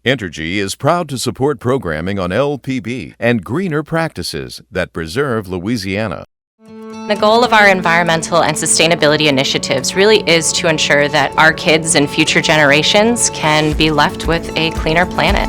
Entergy is proud to support programming on LPB and greener practices that preserve Louisiana. The goal of our environmental and sustainability initiatives really is to ensure that our kids and future generations can be left with a cleaner planet.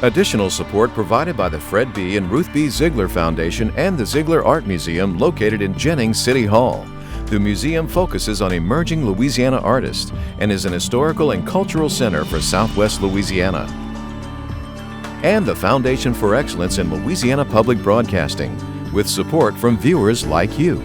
Additional support provided by the Fred B. and Ruth B. Ziegler Foundation and the Ziegler Art Museum located in Jennings City Hall. The museum focuses on emerging Louisiana artists and is an historical and cultural center for Southwest Louisiana. And the Foundation for Excellence in Louisiana Public Broadcasting, with support from viewers like you.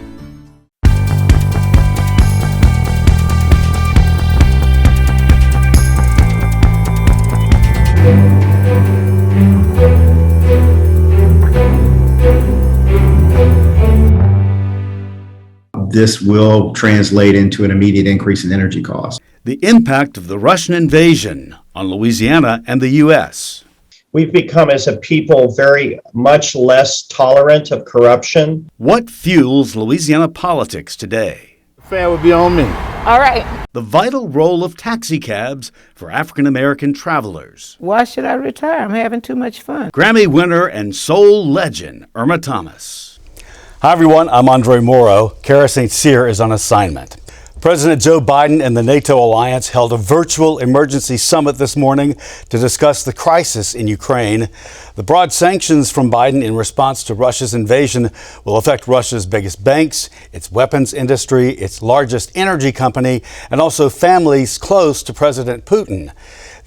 This will translate into an immediate increase in energy costs. The impact of the Russian invasion on Louisiana and the U.S. We've become, as a people, very much less tolerant of corruption. What fuels Louisiana politics today? The fan would be on me. All right. The vital role of taxicabs for African American travelers. Why should I retire? I'm having too much fun. Grammy winner and soul legend Irma Thomas. Hi, everyone. I'm Andre Moreau. Cara St. Cyr is on assignment. President Joe Biden and the NATO alliance held a virtual emergency summit this morning to discuss the crisis in Ukraine. The broad sanctions from Biden in response to Russia's invasion will affect Russia's biggest banks, its weapons industry, its largest energy company, and also families close to President Putin.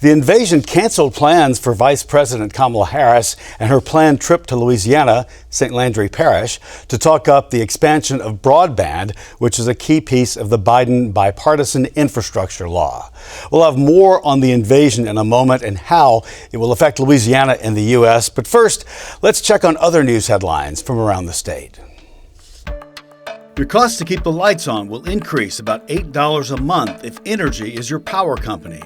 The invasion canceled plans for Vice President Kamala Harris and her planned trip to Louisiana, St. Landry Parish, to talk up the expansion of broadband, which is a key piece of the Biden bipartisan infrastructure law. We'll have more on the invasion in a moment and how it will affect Louisiana and the U.S. But first, let's check on other news headlines from around the state. Your cost to keep the lights on will increase about $8 a month if Entergy is your power company.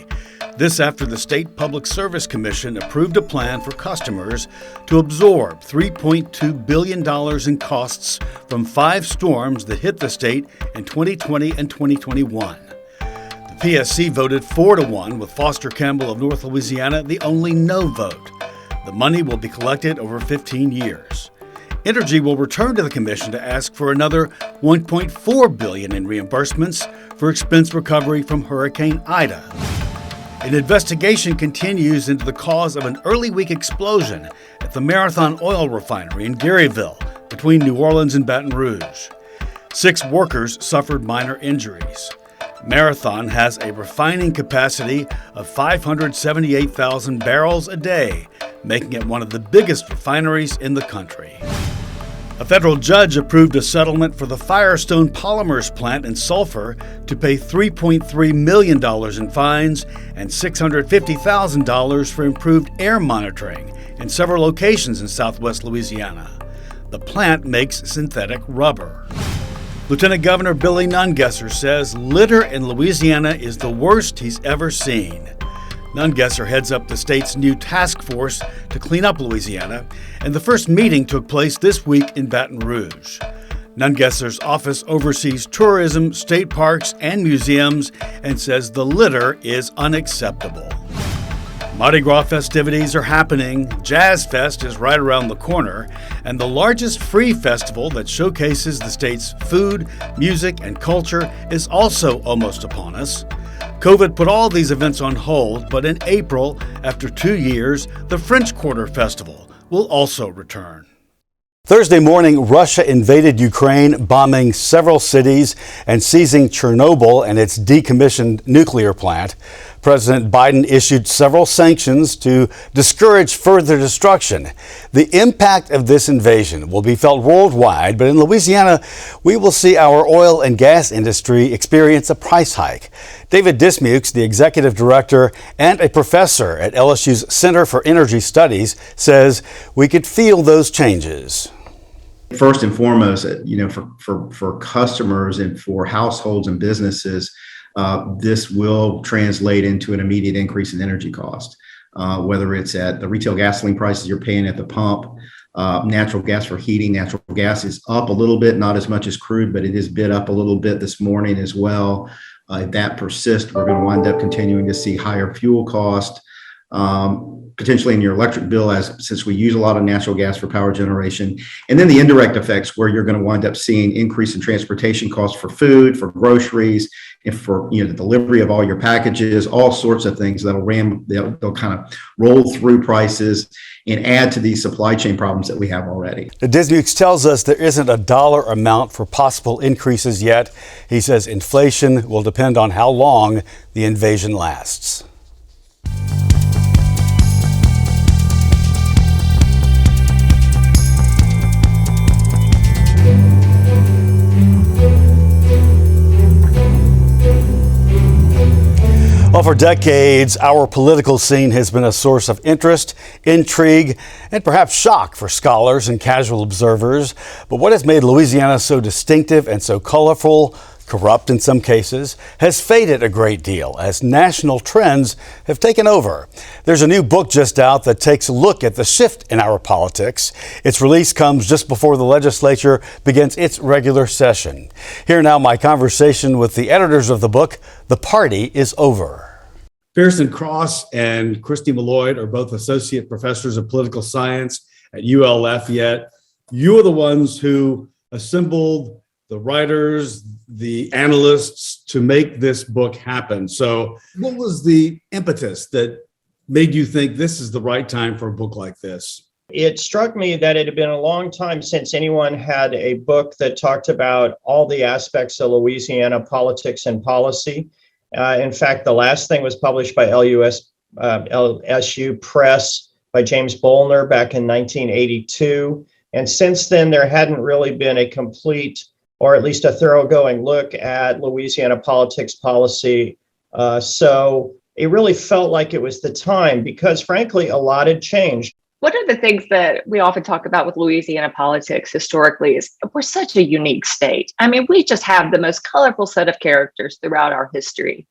This after the State Public Service Commission approved a plan for customers to absorb $3.2 billion in costs from 5 storms that hit the state in 2020 and 2021. The PSC voted 4-1 with Foster Campbell of North Louisiana the only no vote. The money will be collected over 15 years. Entergy will return to the commission to ask for another $1.4 billion in reimbursements for expense recovery from Hurricane Ida. An investigation continues into the cause of an early week explosion at the Marathon Oil Refinery in Garyville between New Orleans and Baton Rouge. 6 workers suffered minor injuries. Marathon has a refining capacity of 578,000 barrels a day, making it one of the biggest refineries in the country. A federal judge approved a settlement for the Firestone Polymers plant in Sulphur to pay $3.3 million in fines and $650,000 for improved air monitoring in several locations in southwest Louisiana. The plant makes synthetic rubber. Lieutenant Governor Billy Nungesser says litter in Louisiana is the worst he's ever seen. Nungesser heads up the state's new task force to clean up Louisiana, and the first meeting took place this week in Baton Rouge. Nungesser's office oversees tourism, state parks, and museums, and says the litter is unacceptable. Mardi Gras festivities are happening, Jazz Fest is right around the corner, and the largest free festival that showcases the state's food, music, and culture is also almost upon us. COVID put all these events on hold, but in April, after 2 years, the French Quarter Festival will also return. Thursday morning, Russia invaded Ukraine, bombing several cities and seizing Chernobyl and its decommissioned nuclear plant. President Biden issued several sanctions to discourage further destruction. The impact of this invasion will be felt worldwide, but in Louisiana, we will see our oil and gas industry experience a price hike. David Dismukes, the executive director and a professor at LSU's Center for Energy Studies, says we could feel those changes. First and foremost, for customers and for households and businesses, this will translate into an immediate increase in energy cost, whether it's at the retail gasoline prices you're paying at the pump, Natural gas for heating. Natural gas is up a little bit, not as much as crude, but it is bid up a little bit this morning as well. If that persists, we're going to wind up continuing to see higher fuel cost, potentially in your electric bill, since we use a lot of natural gas for power generation. And then the indirect effects, where you're going to wind up seeing increase in transportation costs for food, for groceries, and for the delivery of all your packages, all sorts of things they'll kind of roll through prices and add to these supply chain problems that we have already. The Dismukes tells us there isn't a dollar amount for possible increases yet. He says inflation will depend on how long the invasion lasts. Well, for decades, our political scene has been a source of interest, intrigue, and perhaps shock for scholars and casual observers. But what has made Louisiana so distinctive and so colorful, corrupt in some cases, has faded a great deal as national trends have taken over. There's a new book just out that takes a look at the shift in our politics. Its release comes just before the legislature begins its regular session. Here now, my conversation with the editors of the book, The Party is Over. Pearson Cross and Christie Maloyed are both associate professors of political science at UL-Lafayette. You are the ones who assembled the writers, the analysts to make this book happen. So what was the impetus that made you think this is the right time for a book like this? It struck me that it had been a long time since anyone had a book that talked about all the aspects of Louisiana politics and policy. In fact, the last thing was published by LSU Press by James Bolner back in 1982. And since then, there hadn't really been a complete, or at least a thoroughgoing look at Louisiana politics policy. So it really felt like it was the time because, frankly, a lot had changed. One of the things that we often talk about with Louisiana politics historically is we're such a unique state. I mean, we just have the most colorful set of characters throughout our history.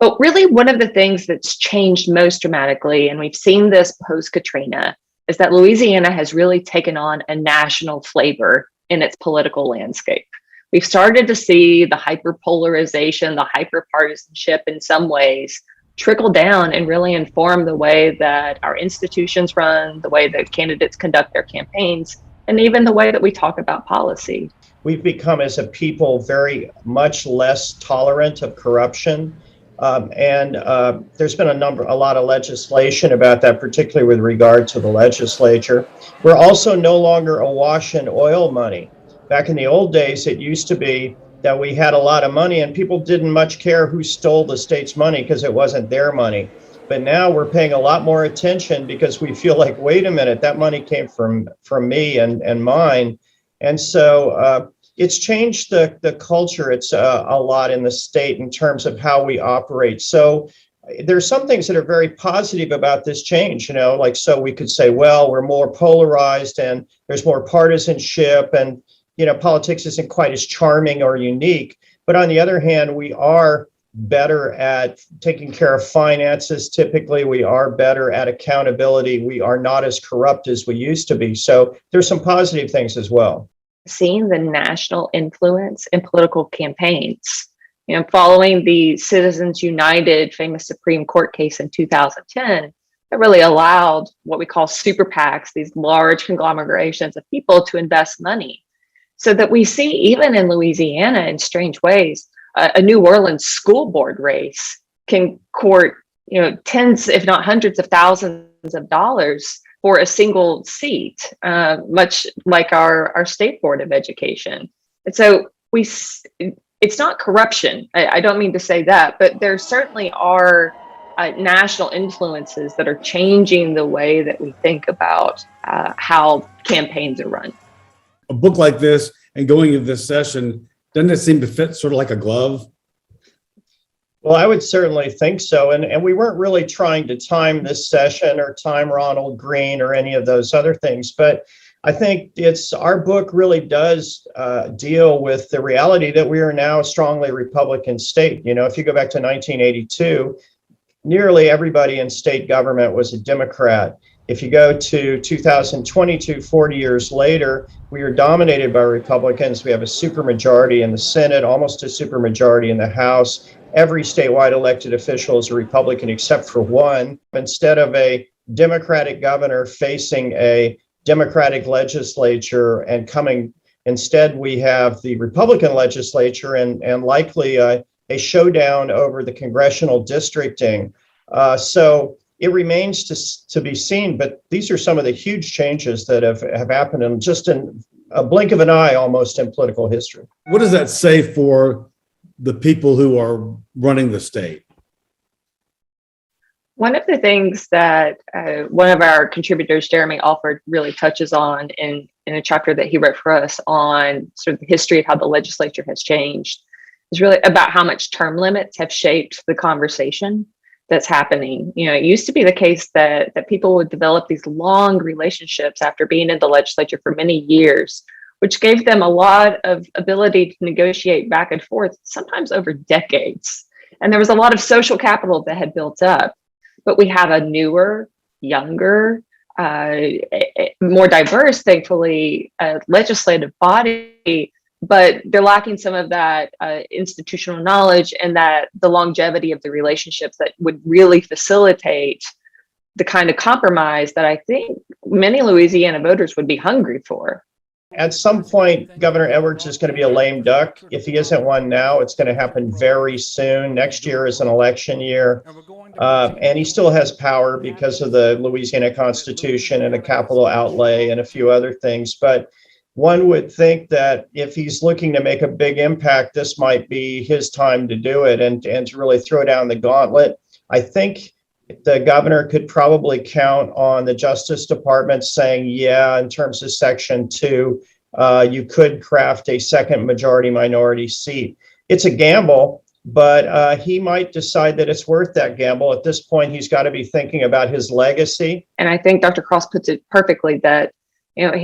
But really, one of the things that's changed most dramatically, and we've seen this post-Katrina, is that Louisiana has really taken on a national flavor in its political landscape. We've started to see the hyperpolarization, the hyperpartisanship in some ways trickle down and really inform the way that our institutions run, the way that candidates conduct their campaigns, and even the way that we talk about policy. We've become, as a people, very much less tolerant of corruption. There's been a lot of legislation about that, particularly with regard to the legislature. We're also no longer awash in oil money. Back in the old days, it used to be that we had a lot of money and people didn't much care who stole the state's money because it wasn't their money. But now we're paying a lot more attention because we feel like, wait a minute, that money came from me and mine. And so it's changed the culture. It's a lot in the state in terms of how we operate. So there's some things that are very positive about this change, like, so we could say, well, we're more polarized and there's more partisanship and politics isn't quite as charming or unique. But on the other hand, we are better at taking care of finances. Typically, we are better at accountability. We are not as corrupt as we used to be. So there's some positive things as well. Seeing the national influence in political campaigns, following the Citizens United famous Supreme Court case in 2010, that really allowed what we call super PACs, these large conglomerations of people to invest money. So that we see, even in Louisiana, in strange ways, a New Orleans school board race can court, tens, if not hundreds of thousands of dollars for a single seat, much like our State Board of Education. And so it's not corruption. I don't mean to say that, but there certainly are national influences that are changing the way that we think about how campaigns are run. A book like this and going into this session, doesn't it seem to fit sort of like a glove? Well, I would certainly think so. And we weren't really trying to time this session or time Ronald Green or any of those other things. But I think our book really does deal with the reality that we are now a strongly Republican state. If you go back to 1982, nearly everybody in state government was a Democrat. If you go to 2022, 40 years later, we are dominated by Republicans. We have a supermajority in the Senate, almost a supermajority in the House. Every statewide elected official is a Republican except for one. Instead of a Democratic governor facing a Democratic legislature and instead we have the Republican legislature and likely a showdown over the congressional districting. So it remains to be seen, but these are some of the huge changes that have happened in just in a blink of an eye almost in political history. What does that say for the people who are running the state? One of the things that one of our contributors, Jeremy Alford, really touches on in a chapter that he wrote for us on sort of the history of how the legislature has changed is really about how much term limits have shaped the conversation that's happening. You know, it used to be the case that people would develop these long relationships after being in the legislature for many years, which gave them a lot of ability to negotiate back and forth, sometimes over decades. And there was a lot of social capital that had built up. But we have a newer, younger, more diverse, thankfully, legislative body, but they're lacking some of that institutional knowledge and that the longevity of the relationships that would really facilitate the kind of compromise that I think many Louisiana voters would be hungry for. At some point, Governor Edwards is going to be a lame duck. If he isn't one now, it's going to happen very soon. Next year is an election year. And he still has power because of the Louisiana Constitution and a capital outlay and a few other things. But one would think that if he's looking to make a big impact, this might be his time to do it and to really throw down the gauntlet. I think the governor could probably count on the Justice Department saying, yeah, in terms of Section 2, you could craft a second majority minority seat. It's a gamble, but he might decide that it's worth that gamble. At this point, he's got to be thinking about his legacy. And I think Dr. Cross puts it perfectly that, you know,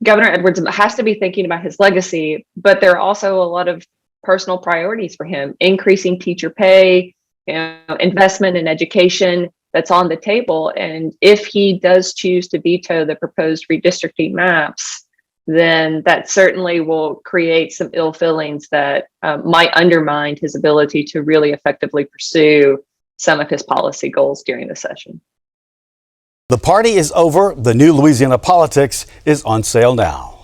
Governor Edwards has to be thinking about his legacy, but there are also a lot of personal priorities for him, increasing teacher pay, you know, investment in education that's on the table. And if he does choose to veto the proposed redistricting maps, then that certainly will create some ill feelings that might undermine his ability to really effectively pursue some of his policy goals during the session. The party is over. The new Louisiana Politics is on sale now.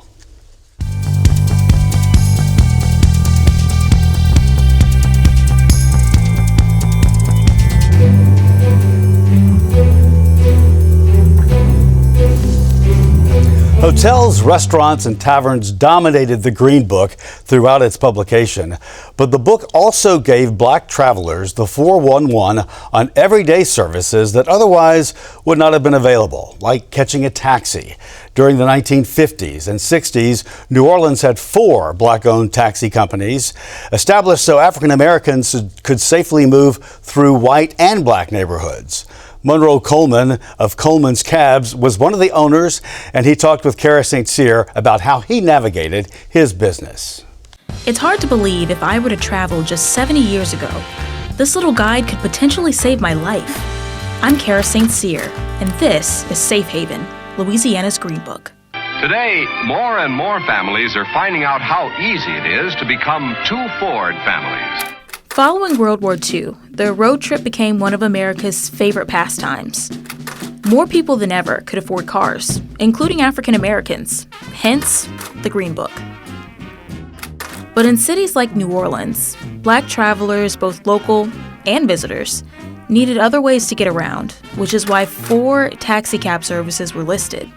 Hotels, restaurants, and taverns dominated the Green Book throughout its publication, but the book also gave Black travelers the 411 on everyday services that otherwise would not have been available, like catching a taxi. During the 1950s and 60s, New Orleans had 4 Black-owned taxi companies, established so African Americans could safely move through white and Black neighborhoods. Moreau Coleman of Coleman's Cabs was one of the owners, and he talked with Kara St. Cyr about how he navigated his business. It's hard to believe if I were to travel just 70 years ago, this little guide could potentially save my life. I'm Kara St. Cyr, and this is Safe Haven, Louisiana's Green Book. Today, more and more families are finding out how easy it is to become 2 Ford families. Following World War II, the road trip became one of America's favorite pastimes. More people than ever could afford cars, including African Americans, hence the Green Book. But in cities like New Orleans, Black travelers, both local and visitors, needed other ways to get around, which is why 4 taxi cab services were listed.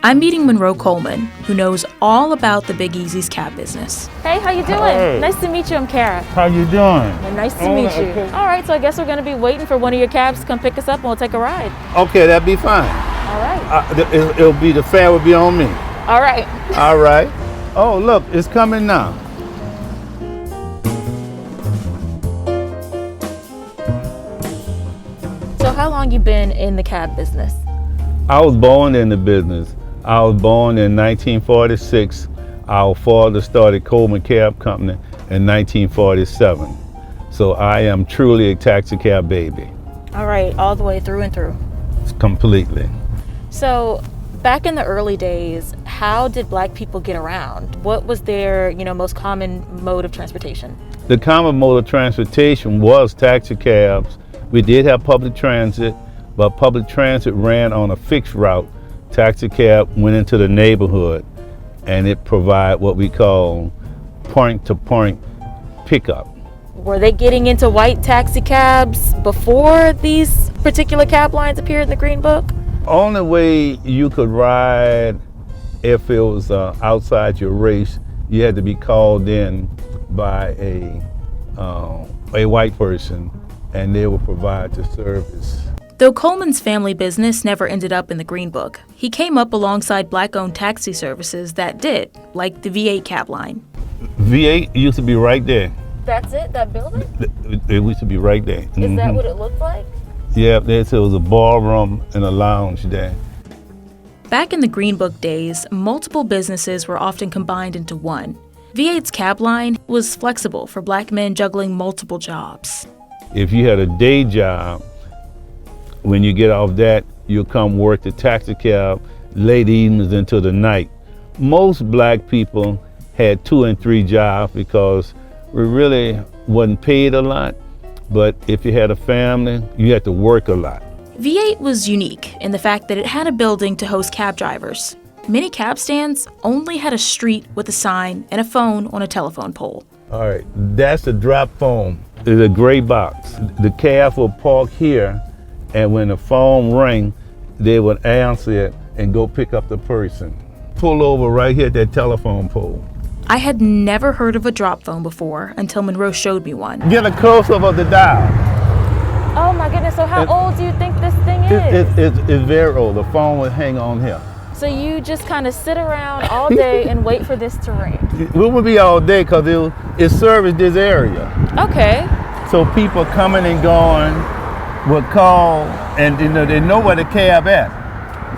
I'm meeting Moreau Coleman, who knows all about the Big Easy's cab business. Hey, how you doing? Hey. Nice to meet you. I'm Kara. How you doing? Well, nice to meet you. Okay. All right, so I guess we're going to be waiting for one of your cabs to come pick us up and we'll take a ride. Okay, that'd be fine. All right. It'll be, the fare will be on me. All right. All right. Oh, look, it's coming now. So how long you been in the cab business? I was born in the business. I was born in 1946. Our father started Coleman Cab Company in 1947. So I am truly a taxi cab baby. All right, all the way through and through. completely. So back in the early days, how did black people get around? What was their, most common mode of transportation? The common mode of transportation was taxi cabs. We did have public transit, but public transit ran on a fixed route. Taxi cab went into the neighborhood, and it provided what we call point-to-point pickup. Were they getting into white taxi cabs before these particular cab lines appeared in the Green Book? Only way you could ride if it was outside your race, you had to be called in by a white person, and they would provide the service. Though Coleman's family business never ended up in the Green Book, he came up alongside black-owned taxi services that did, like the V8 cab line. V8 used to be right there. That's it? That building? It used to be right there. Is that what it looked like? Yeah, there was a ballroom and a lounge there. Back in the Green Book days, multiple businesses were often combined into one. V8's cab line was flexible for black men juggling multiple jobs. If you had a day job, when you get off that, you'll come work the taxi cab late evenings into the night. Most black people had 2 and 3 jobs because we really wasn't paid a lot, but if you had a family, you had to work a lot. V8 was unique in the fact that it had a building to host cab drivers. Many cab stands only had a street with a sign and a phone on a telephone pole. All right, that's the drop phone. It's a gray box. The cab will park here, and when the phone rang, they would answer it and go pick up the person. Pull over right here at that telephone pole. I had never heard of a drop phone before until Monroe showed me one. Get a close-up of the dial. Oh my goodness, so how old do you think this thing is? It's very old. The phone would hang on here. So you just kind of sit around all day and wait for this to ring? It would be all day because it serviced this area. Okay. So people coming and going would call, and they know where the cab at.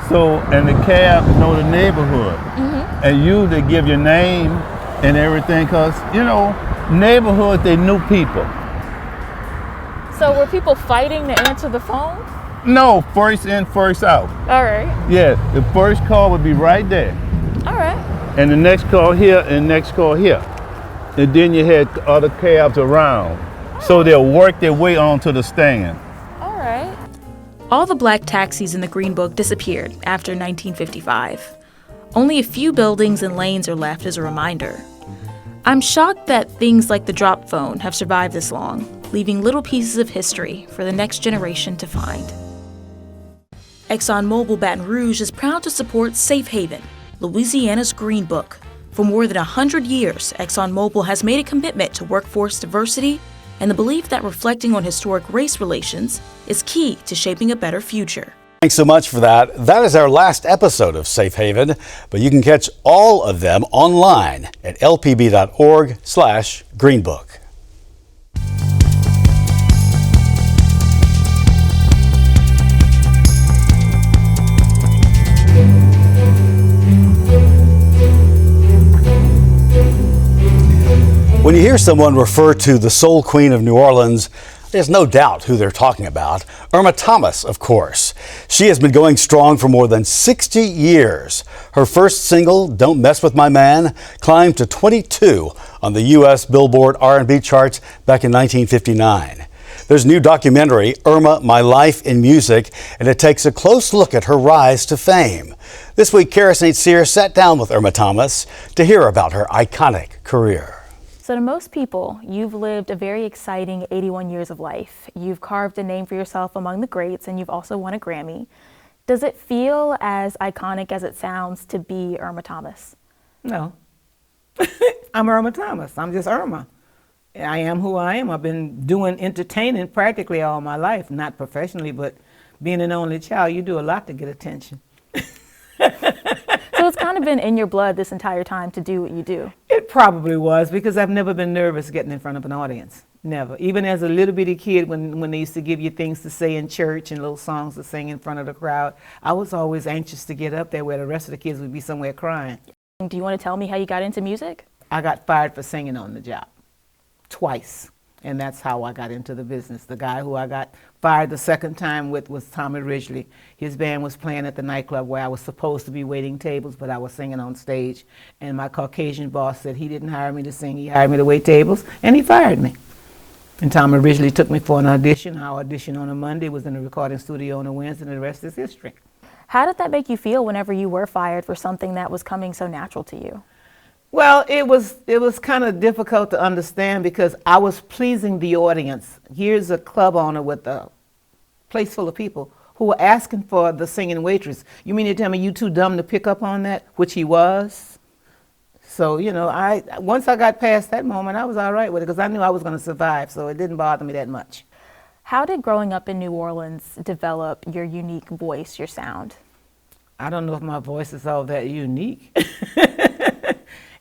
So, and the cab know the neighborhood. Mm-hmm. And you, they give your name and everything because, neighborhoods, they knew people. So were people fighting to answer the phone? No, first in, first out. All right. Yeah, the first call would be right there. All right. And the next call here and next call here. And then you had other cabs around. So they'll work their way onto the stand. All right. All the black taxis in the Green Book disappeared after 1955. Only a few buildings and lanes are left as a reminder. I'm shocked that things like the drop phone have survived this long, leaving little pieces of history for the next generation to find. ExxonMobil Baton Rouge is proud to support Safe Haven, Louisiana's Green Book. For more than 100 years, ExxonMobil has made a commitment to workforce diversity and the belief that reflecting on historic race relations is key to shaping a better future. Thanks so much for that. That is our last episode of Safe Haven, but you can catch all of them online at lpb.org/greenbook. When you hear someone refer to the Soul Queen of New Orleans, there's no doubt who they're talking about. Irma Thomas, of course. She has been going strong for more than 60 years. Her first single, Don't Mess With My Man, climbed to 22 on the U.S. Billboard R&B charts back in 1959. There's a new documentary, Irma, My Life in Music, and it takes a close look at her rise to fame. This week, Kara St. Cyr sat down with Irma Thomas to hear about her iconic career. So to most people, you've lived a very exciting 81 years of life. You've carved a name for yourself among the greats, and you've also won a Grammy. Does it feel as iconic as it sounds to be Irma Thomas? No. I'm Irma Thomas. I'm just Irma. I am who I am. I've been doing entertaining practically all my life, not professionally, but being an only child, you do a lot to get attention. So it's kind of been in your blood this entire time to do what you do. It probably was, because I've never been nervous getting in front of an audience. Never. Even as a little bitty kid, when they used to give you things to say in church and little songs to sing in front of the crowd, I was always anxious to get up there where the rest of the kids would be somewhere crying. Do you want to tell me how you got into music? I got fired for singing on the job. Twice. And that's how I got into the business. The guy who I got fired the second time with was Tommy Ridgely. His band was playing at the nightclub where I was supposed to be waiting tables, but I was singing on stage. And my Caucasian boss said he didn't hire me to sing, he hired me to wait tables, and he fired me. And Tommy Ridgely took me for an audition. I auditioned on a Monday, was in the recording studio on a Wednesday, and the rest is history. How did that make you feel whenever you were fired for something that was coming so natural to you? Well, it was kind of difficult to understand because I was pleasing the audience. Here's a club owner with a place full of people who were asking for the singing waitress. You mean to tell me you too dumb to pick up on that? Which he was. So, you know, once I got past that moment, I was all right with it because I knew I was going to survive, so it didn't bother me that much. How did growing up in New Orleans develop your unique voice, your sound? I don't know if my voice is all that unique.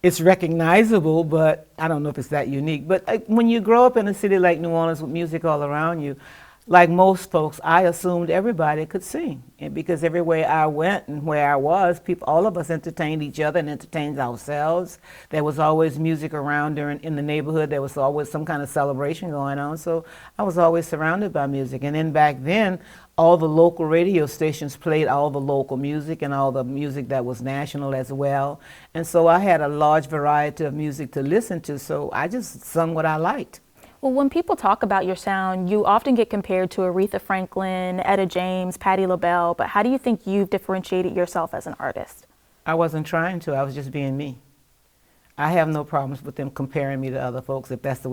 It's recognizable, but I don't know if it's that unique. But when you grow up in a city like New Orleans with music all around you, like most folks, I assumed everybody could sing. And because everywhere I went and where I was, people, all of us entertained each other and entertained ourselves. There was always music around in the neighborhood. There was always some kind of celebration going on. So I was always surrounded by music. And then back then, all the local radio stations played all the local music and all the music that was national as well. And so I had a large variety of music to listen to, so I just sung what I liked. Well, when people talk about your sound, you often get compared to Aretha Franklin, Etta James, Patti LaBelle, but how do you think you've differentiated yourself as an artist? I wasn't trying to, I was just being me. I have no problems with them comparing me to other folks if that's the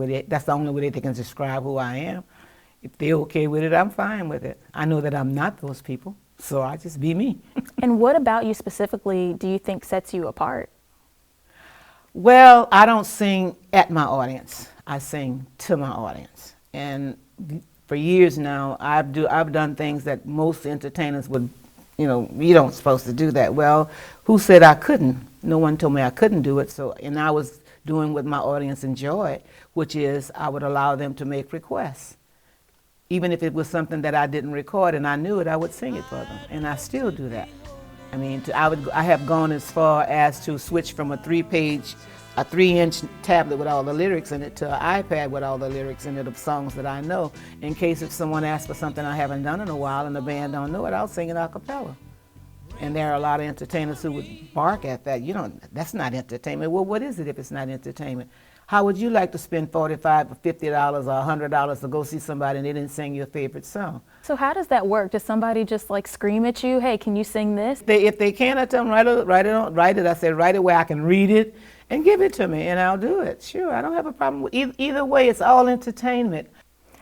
only way they can describe who I am. If they're okay with it, I'm fine with it. I know that I'm not those people, so I just be me. And what about you specifically do you think sets you apart? Well, I don't sing at my audience. I sing to my audience. And for years now, I've done things that most entertainers would, you know, you don't supposed to do that. Well, who said I couldn't? No one told me I couldn't do it. So, and I was doing what my audience enjoyed, which is I would allow them to make requests. Even if it was something that I didn't record and I knew it, I would sing it for them. And I still do that. I mean, I have gone as far as to switch from a 3-inch tablet with all the lyrics in it to an iPad with all the lyrics in it of songs that I know. In case if someone asks for something I haven't done in a while and the band don't know it, I'll sing it a cappella. And there are a lot of entertainers who would bark at that. That's not entertainment. Well, what is it if it's not entertainment? How would you like to spend $45 or $50 or $100 to go see somebody and they didn't sing your favorite song? So how does that work? Does somebody just like scream at you, hey, can you sing this? If they can, I tell them, write it. I say, write it where I can read it and give it to me, and I'll do it. Sure, I don't have a problem with either way. It's all entertainment.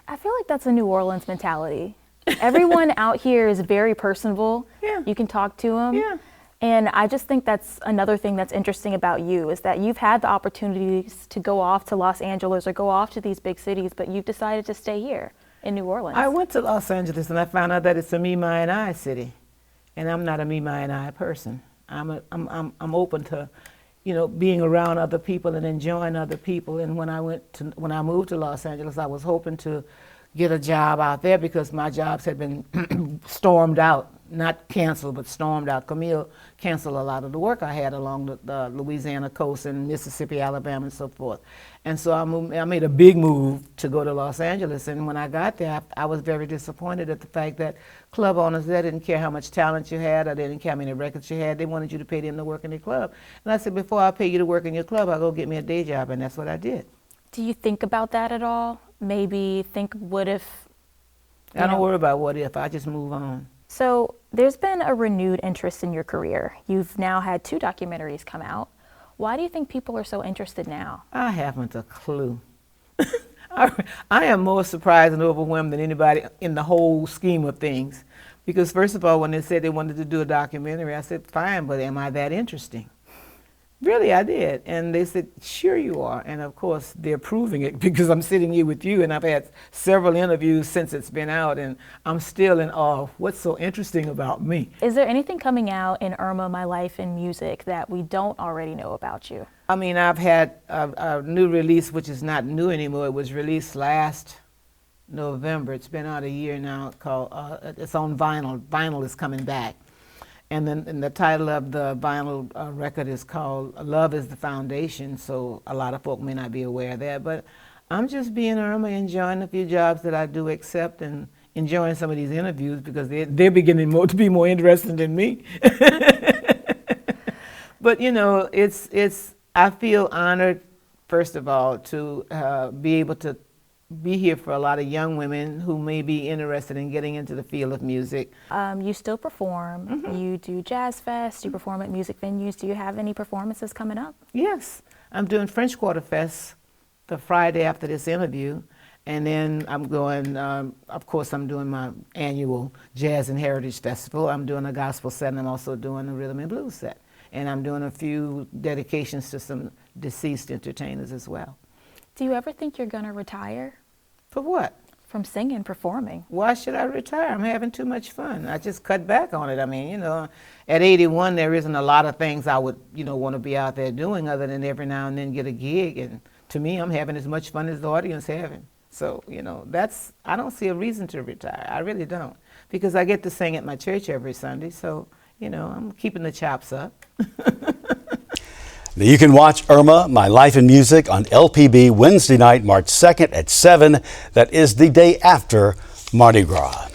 I feel like that's a New Orleans mentality. Everyone out here is very personable. Yeah. You can talk to them. Yeah. And I just think that's another thing that's interesting about you is that you've had the opportunities to go off to Los Angeles or go off to these big cities, but you've decided to stay here in New Orleans. I went to Los Angeles and I found out that it's a me, my, and I city, and I'm not a me, my, and I person. I'm open to, being around other people and enjoying other people. And when I moved to Los Angeles, I was hoping to get a job out there because my jobs had been stormed out. Not canceled, but stormed out. Camille canceled a lot of the work I had along the Louisiana coast and Mississippi, Alabama, and so forth. And so I made a big move to go to Los Angeles. And when I got there, I was very disappointed at the fact that club owners there didn't care how much talent you had or they didn't care how many records you had. They wanted you to pay them to work in their club. And I said, before I pay you to work in your club, I'll go get me a day job. And that's what I did. Do you think about that at all? Maybe think, what if? I don't worry about what if. I just move on. So there's been a renewed interest in your career. You've now had 2 documentaries come out. Why do you think people are so interested now? I haven't a clue. I am more surprised and overwhelmed than anybody in the whole scheme of things. Because first of all, when they said they wanted to do a documentary, I said, fine, but am I that interesting? Really, I did. And they said, sure you are. And of course, they're proving it because I'm sitting here with you and I've had several interviews since it's been out and I'm still in awe of what's so interesting about me. Is there anything coming out in Irma, My Life in Music that we don't already know about you? I mean, I've had a new release, which is not new anymore. It was released last November. It's been out a year now. It's on vinyl. Vinyl is coming back. And then the title of the vinyl record is called Love is the Foundation, so a lot of folk may not be aware of that. But I'm just being Irma, enjoying a few jobs that I do accept and enjoying some of these interviews because they're beginning to be more interesting than me. But I feel honored, first of all, to be able to be here for a lot of young women who may be interested in getting into the field of music. You still perform. You do jazz fest, you perform at music venues. Do you have any performances coming up? Yes, I'm doing French Quarter Fest the Friday after this interview, and then I'm going, of course, I'm doing my annual Jazz and Heritage Festival. I'm doing a gospel set, and I'm also doing a rhythm and blues set. And I'm doing a few dedications to some deceased entertainers as well. Do you ever think you're gonna retire? For what? From singing, performing. Why should I retire? I'm having too much fun. I just cut back on it. I mean, at 81, there isn't a lot of things I would, want to be out there doing other than every now and then get a gig. And to me, I'm having as much fun as the audience having. So, I don't see a reason to retire. I really don't. Because I get to sing at my church every Sunday. So, I'm keeping the chops up. Now you can watch Irma, My Life in Music on LPB Wednesday night, March 2nd at 7. That is the day after Mardi Gras.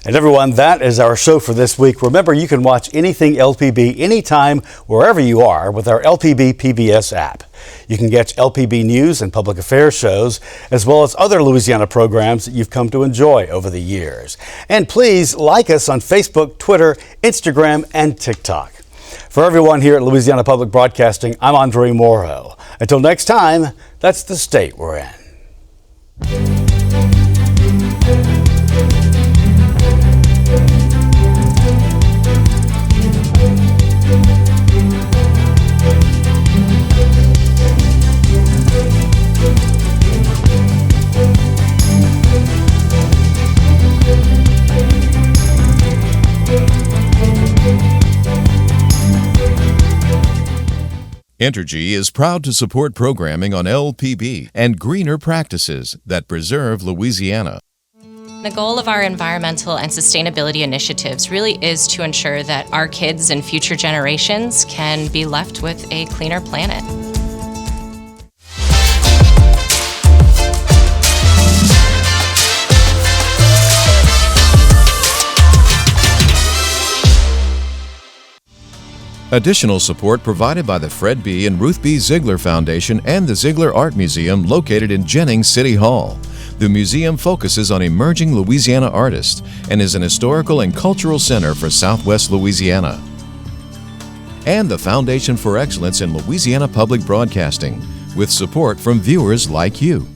And everyone, that is our show for this week. Remember, you can watch anything LPB anytime, wherever you are, with our LPB PBS app. You can catch LPB news and public affairs shows, as well as other Louisiana programs that you've come to enjoy over the years. And please like us on Facebook, Twitter, Instagram, and TikTok. For everyone here at Louisiana Public Broadcasting, I'm Andre Moreau. Until next time, that's the state we're in. Entergy is proud to support programming on LPB and greener practices that preserve Louisiana. The goal of our environmental and sustainability initiatives really is to ensure that our kids and future generations can be left with a cleaner planet. Additional support provided by the Fred B. and Ruth B. Ziegler Foundation and the Ziegler Art Museum located in Jennings City Hall. The museum focuses on emerging Louisiana artists and is an historical and cultural center for Southwest Louisiana. And the Foundation for Excellence in Louisiana Public Broadcasting, with support from viewers like you.